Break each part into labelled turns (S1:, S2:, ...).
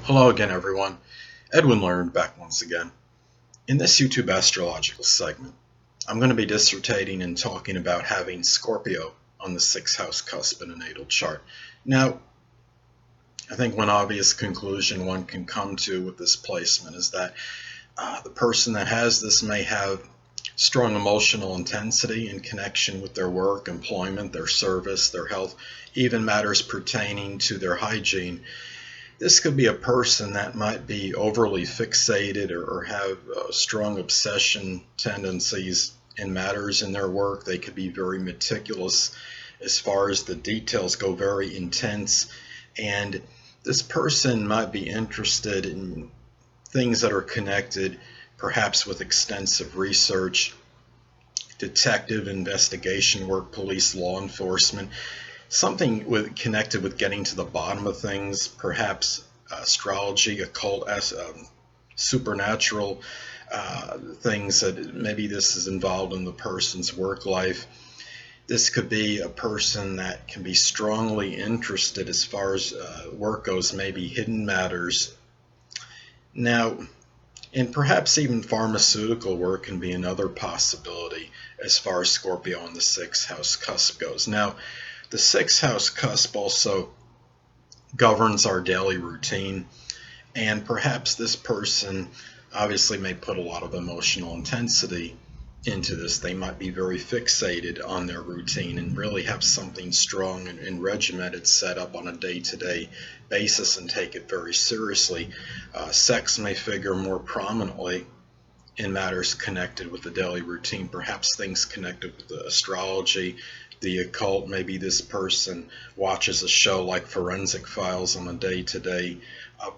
S1: Hello again, everyone. Edwin Learnard back once again. In this YouTube astrological segment, I'm going to be dissertating and talking about having Scorpio on the 6th house cusp in a natal chart. Now, I think one obvious conclusion one can come to with this placement is that the person that has this may have strong emotional intensity in connection with their work, employment, their service, their health, even matters pertaining to their hygiene. This could be a person that might be overly fixated or have strong obsession tendencies in matters in their work. They could be very meticulous as far as the details go, very intense. And this person might be interested in things that are connected perhaps with extensive research, detective investigation work, police, law enforcement, something connected with getting to the bottom of things, perhaps astrology, occult, supernatural things that maybe this is involved in the person's work life. This could be a person that can be strongly interested as far as work goes, maybe hidden matters. Now, and perhaps even pharmaceutical work can be another possibility as far as Scorpio on the 6th house cusp goes. Now, the 6th house cusp also governs our daily routine, and perhaps this person obviously may put a lot of emotional intensity into this. They might be very fixated on their routine and really have something strong and regimented set up on a day-to-day basis and take it very seriously. Sex may figure more prominently in matters connected with the daily routine, perhaps things connected with the astrology, the occult. Maybe this person watches a show like Forensic Files on a day-to-day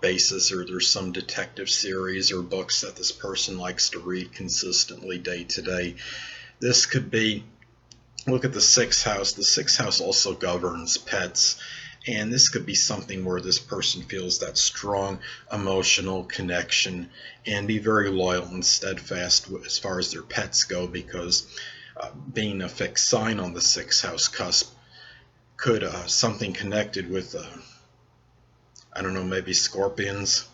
S1: basis, or there's some detective series or books that this person likes to read consistently day to day. This could be, look at the 6th house. The 6th house also governs pets, and this could be something where this person feels that strong emotional connection and be very loyal and steadfast as far as their pets go, because being a fixed sign on the 6th house cusp could something connected with I don't know, maybe scorpions,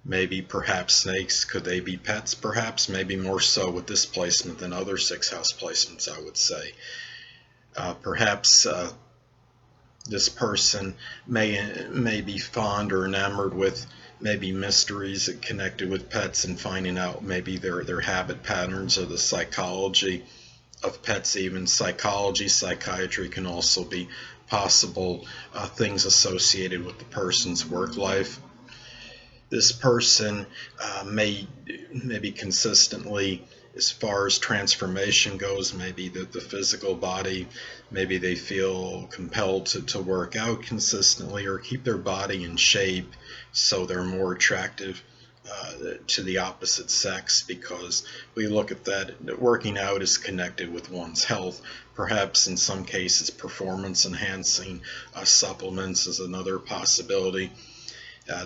S1: maybe perhaps snakes. Could they be pets? Perhaps, maybe more so with this placement than other 6th house placements, I would say. Perhaps this person may be fond or enamored with maybe mysteries connected with pets and finding out maybe their habit patterns or the psychology of pets. Even psychology, psychiatry can also be possible things associated with the person's work life. This person may maybe consistently, as far as transformation goes, maybe the physical body, maybe they feel compelled to work out consistently or keep their body in shape so they're more attractive to the opposite sex, because we look at that working out is connected with one's health. Perhaps in some cases performance enhancing supplements is another possibility.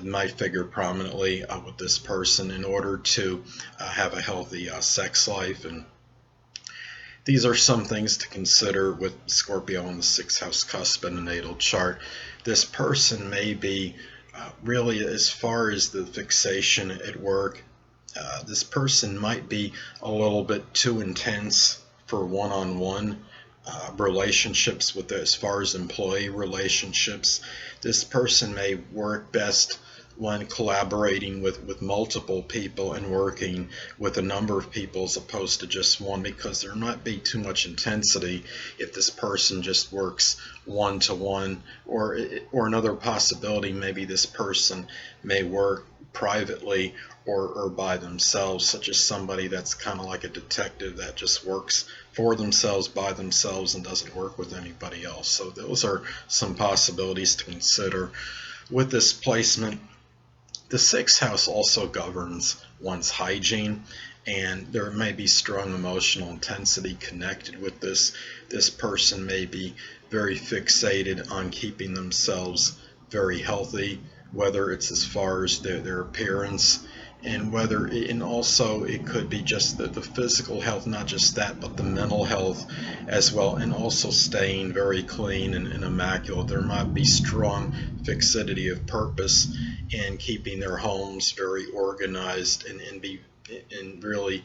S1: Might figure prominently with this person in order to have a healthy sex life. And these are some things to consider with Scorpio on the 6th house cusp in a natal chart. This person may be really, as far as the fixation at work, this person might be a little bit too intense for one-on-one relationships with, as far as employee relationships. This person may work best when collaborating with multiple people and working with a number of people as opposed to just one, because there might be too much intensity if this person just works one-to-one. Or another possibility, maybe this person may work privately or by themselves, such as somebody that's kind of like a detective that just works for themselves, by themselves, and doesn't work with anybody else. So those are some possibilities to consider with this placement. The 6th house also governs one's hygiene, and there may be strong emotional intensity connected with this. This person may be very fixated on keeping themselves very healthy, whether it's as far as their appearance and also it could be just the physical health, not just that, but the mental health as well, and also staying very clean and immaculate. There might be strong fixity of purpose in keeping their homes very organized and really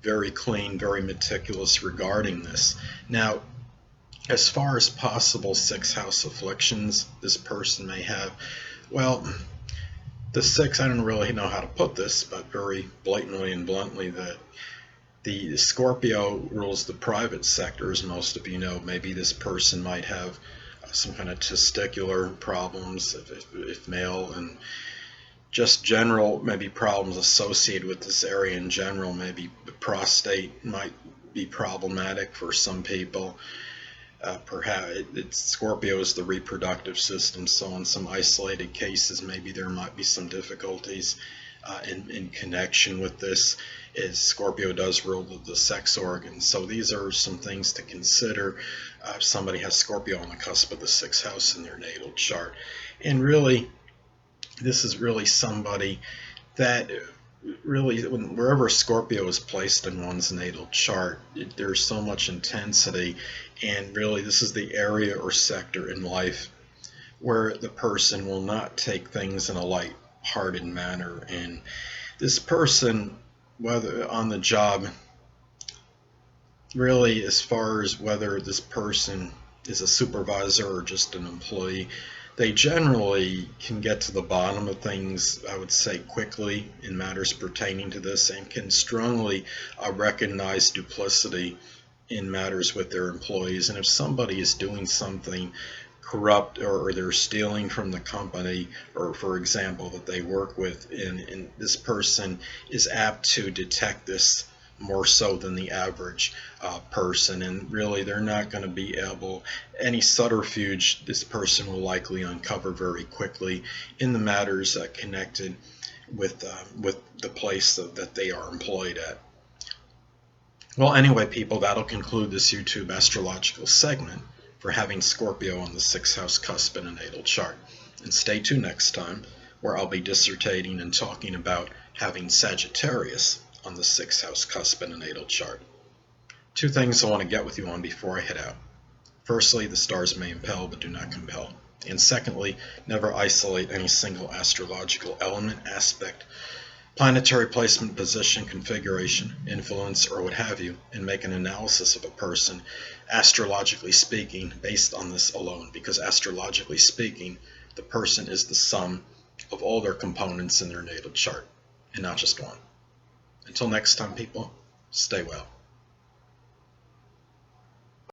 S1: very clean, very meticulous regarding this. Now, as far as possible sixth house afflictions this person may have, well, the six, I don't really know how to put this, but very blatantly and bluntly, that the Scorpio rules the private sector, as most of you know. Maybe this person might have some kind of testicular problems, if male, and just general maybe problems associated with this area in general. Maybe the prostate might be problematic for some people. Perhaps Scorpio is the reproductive system, so in some isolated cases maybe there might be some difficulties in connection with this, as Scorpio does rule the sex organs. So these are some things to consider if somebody has Scorpio on the cusp of the sixth house in their natal chart. And really, this is really somebody that really, wherever Scorpio is placed in one's natal chart, there's so much intensity, and really this is the area or sector in life where the person will not take things in a light-hearted manner. And this person, whether on the job, really, as far as whether this person is a supervisor or just an employee, they generally can get to the bottom of things, I would say, quickly in matters pertaining to this, and can strongly recognize duplicity in matters with their employees. And if somebody is doing something corrupt, or they're stealing from the company, or for example that they work with, and this person is apt to detect this more so than the average person, and really they're not going to be able, any subterfuge this person will likely uncover very quickly in the matters connected with the place that they are employed at. Well, anyway, people, that'll conclude this YouTube astrological segment for having Scorpio on the sixth house cusp in a natal chart. And stay tuned next time, where I'll be dissertating and talking about having Sagittarius on the sixth house cusp in a natal chart. Two things I want to get with you on before I head out. Firstly, the stars may impel but do not compel. And secondly, never isolate any single astrological element, aspect, planetary placement, position, configuration, influence, or what have you, and make an analysis of a person, astrologically speaking, based on this alone. Because astrologically speaking, the person is the sum of all their components in their natal chart, and not just one. Until next time, people, stay well.